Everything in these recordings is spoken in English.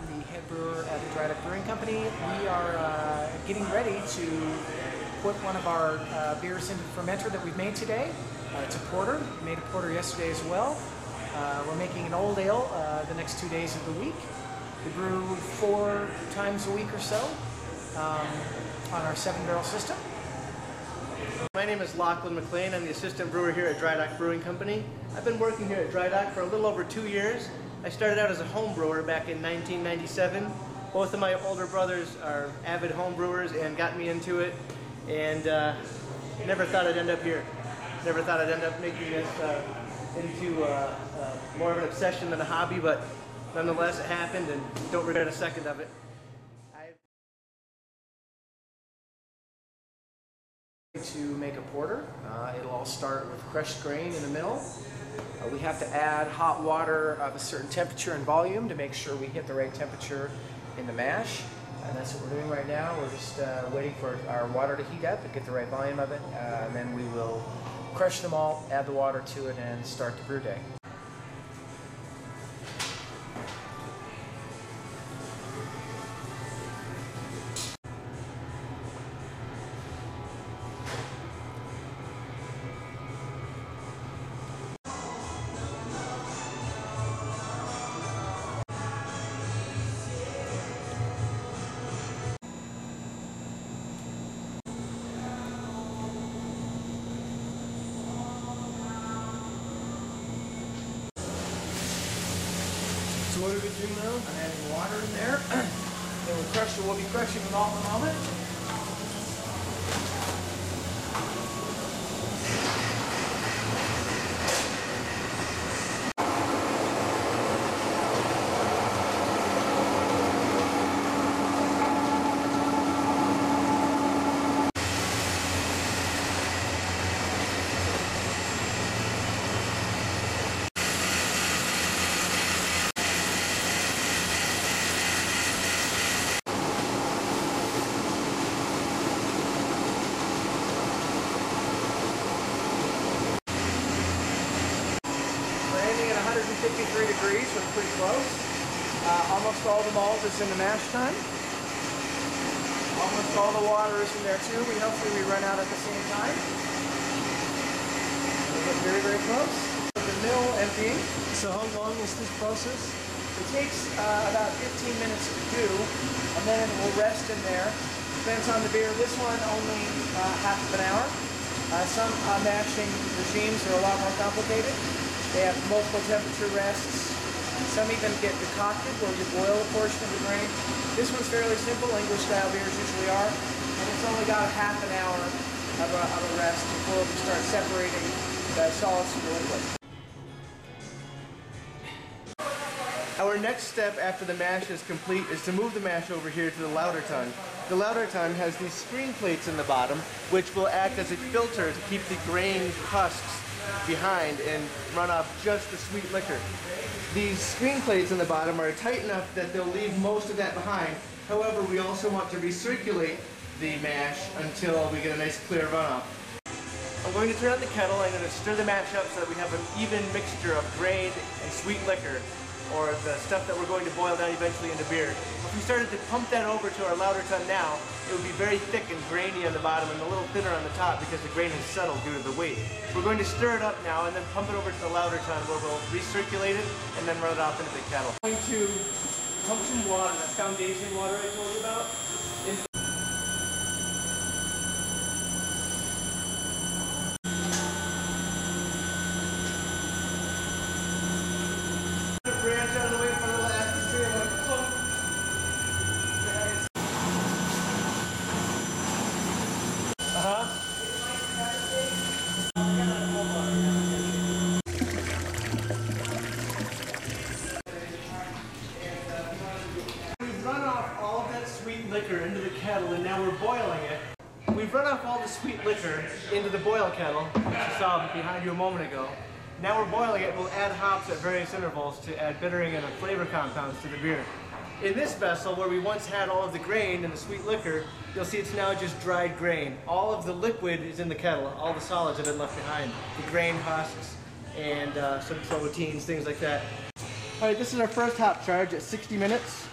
the head brewer at the Drydock Brewing Company. We are getting ready to put one of our beers into the fermenter that we've made today. It's a porter. We made a porter yesterday as well. We're making an old ale the next 2 days of the week. We brew 4 times a week or so on our 7-barrel system. My name is Lachlan McLean. I'm the assistant brewer here at Drydock Brewing Company. I've been working here at Drydock for a little over 2 years. I started out as a home brewer back in 1997. Both of my older brothers are avid home brewers and got me into it, and never thought I'd end up here. Never thought I'd end up making this into more of an obsession than a hobby, but nonetheless it happened and don't regret a second of it. To make a porter, it'll all start with crushed grain in the middle. We have to add hot water of a certain temperature and volume to make sure we hit the right temperature in the mash, and that's what we're doing right now. We're just waiting for our water to heat up and get the right volume of it, and then we will crush them all, add the water to it, and start the brew day. So what are we doing now? I'm adding water in there. Then we'll be crushing them all in a moment. At 153 degrees, we're pretty close. Almost all the malt is in the mash time. Almost all the water is in there too. Hopefully we run out at the same time. We're getting very, very close. The mill emptying. So how long is this process? It takes about 15 minutes to do, and then we'll rest in there. Depends on the beer. This one only half of an hour. Some mashing regimes are a lot more complicated. They have multiple temperature rests. Some even get decocted where you boil a portion of the grain. This one's fairly simple, English style beers usually are, and it's only got a half an hour of a rest before we start separating the solids from the liquid. Our next step after the mash is complete is to move the mash over here to the lauter tun. The lauter tun has these screen plates in the bottom, which will act as a filter to keep the grain husks behind and run off just the sweet liquor. These screen plates in the bottom are tight enough that they'll leave most of that behind. However, we also want to recirculate the mash until we get a nice clear runoff. I'm going to turn on the kettle. I'm going to stir the mash up so that we have an even mixture of grain and sweet liquor, or the stuff that we're going to boil down eventually into beer. If we started to pump that over to our lauter tun now, it would be very thick and grainy on the bottom and a little thinner on the top because the grain is settled due to the weight. We're going to stir it up now and then pump it over to the lauter tun where we'll recirculate it and then run it off into the kettle. I'm going to pump some water, that foundation water I told you about, into branch out of the way for a little atmosphere. I'm going to plunk. We've run off all of that sweet liquor into the kettle and now we're boiling it. We've run off all the sweet liquor into the boil kettle, which you saw behind you a moment ago. Now we're boiling it. We'll add hops at various intervals to add bittering and flavor compounds to the beer. In this vessel, where we once had all of the grain and the sweet liquor, you'll see it's now just dried grain. All of the liquid is in the kettle. All the solids have been left behind. The grain husks and some proteins, things like that. All right, this is our first hop charge at 60 minutes.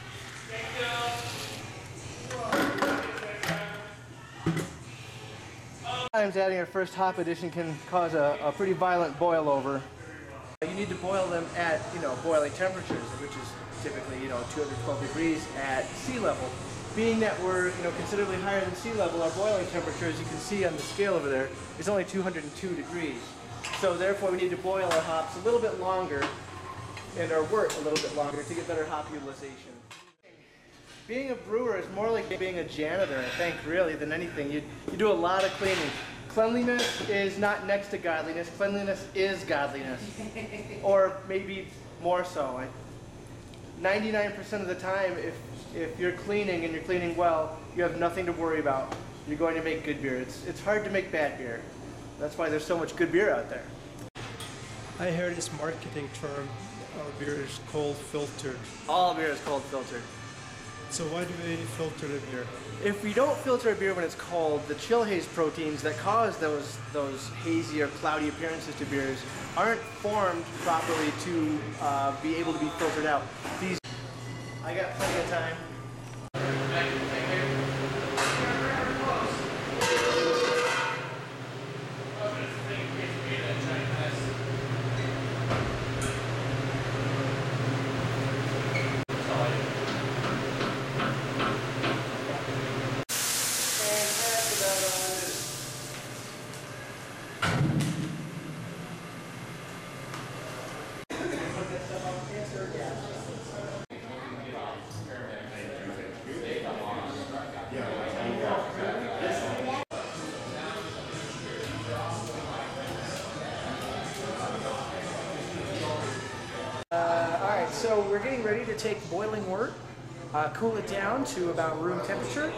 Sometimes adding our first hop addition can cause a pretty violent boil over. You need to boil them at, boiling temperatures, which is typically, 212 degrees at sea level. Being that we're, considerably higher than sea level, our boiling temperature, as you can see on the scale over there, is only 202 degrees. So therefore we need to boil our hops a little bit longer and our wort a little bit longer to get better hop utilization. Being a brewer is more like being a janitor, I think, really, than anything. You do a lot of cleaning. Cleanliness is not next to godliness. Cleanliness is godliness. Or maybe more so. 99% of the time, if you're cleaning and you're cleaning well, you have nothing to worry about. You're going to make good beer. It's hard to make bad beer. That's why there's so much good beer out there. I heard this marketing term, our beer is cold filtered. All beer is cold filtered. So why do we filter the beer? If we don't filter a beer when it's cold, the chill haze proteins that cause those hazy or cloudy appearances to beers aren't formed properly to be able to be filtered out. I got plenty of time. Alright, so we're getting ready to take boiling wort, cool it down to about room temperature,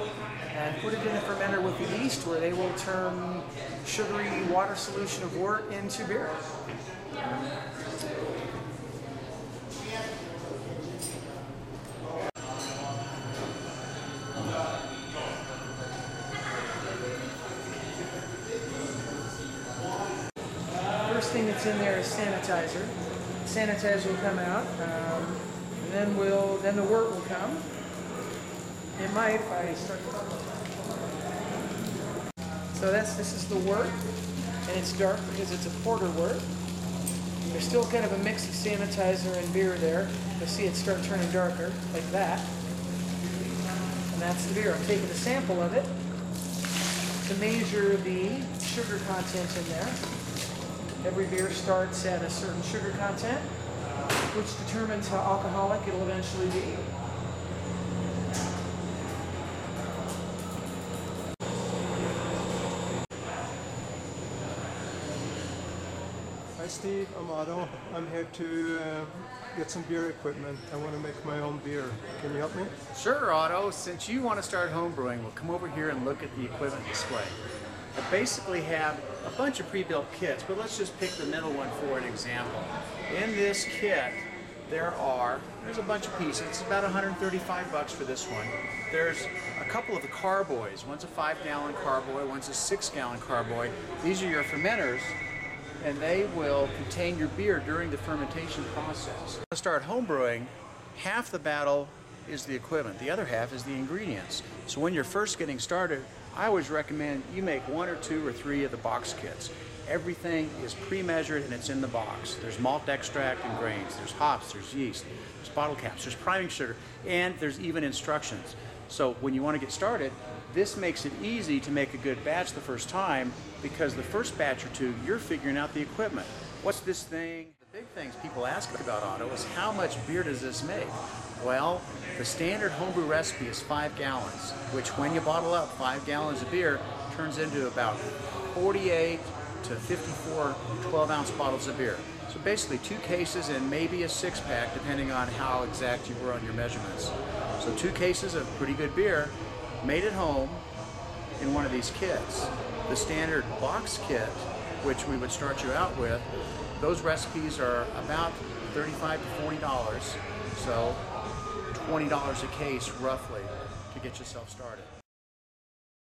and put it in the fermenter with the yeast where they will turn sugary water solution of wort into beer. First thing that's in there is sanitizer. Sanitizer will come out, and then the wort will come. It might if I start. So this is the wort, and it's dark because it's a porter wort. There's still kind of a mix of sanitizer and beer there. You'll see it start turning darker like that, and that's the beer. I'm taking a sample of it to measure the sugar content in there. Every beer starts at a certain sugar content, which determines how alcoholic it'll eventually be. Hi Steve, I'm Otto. I'm here to get some beer equipment. I want to make my own beer. Can you help me? Sure, Otto. Since you want to start homebrewing, we'll come over here and look at the equipment display. I basically have a bunch of pre-built kits, but let's just pick the middle one for an example. In this kit, there's a bunch of pieces. It's about 135 bucks for this one. There's a couple of the carboys. One's a 5-gallon carboy, one's a 6-gallon carboy. These are your fermenters, and they will contain your beer during the fermentation process. To start homebrewing, half the battle is the equipment, the other half is the ingredients. So when you're first getting started, I always recommend you make 1 or 2 or 3 of the box kits. Everything is pre-measured and it's in the box. There's malt extract and grains, there's hops, there's yeast, there's bottle caps, there's priming sugar, and there's even instructions. So when you want to get started, this makes it easy to make a good batch the first time, because the first batch or two, you're figuring out the equipment. What's this thing? The big things people ask about, Otto, is how much beer does this make? Well, the standard homebrew recipe is 5 gallons, which when you bottle up 5 gallons of beer turns into about 48 to 54 12-ounce bottles of beer. So basically 2 cases and maybe a 6-pack, depending on how exact you were on your measurements. So 2 cases of pretty good beer made at home in one of these kits. The standard box kit, which we would start you out with, those recipes are about $35 to $40. So $20 a case roughly to get yourself started.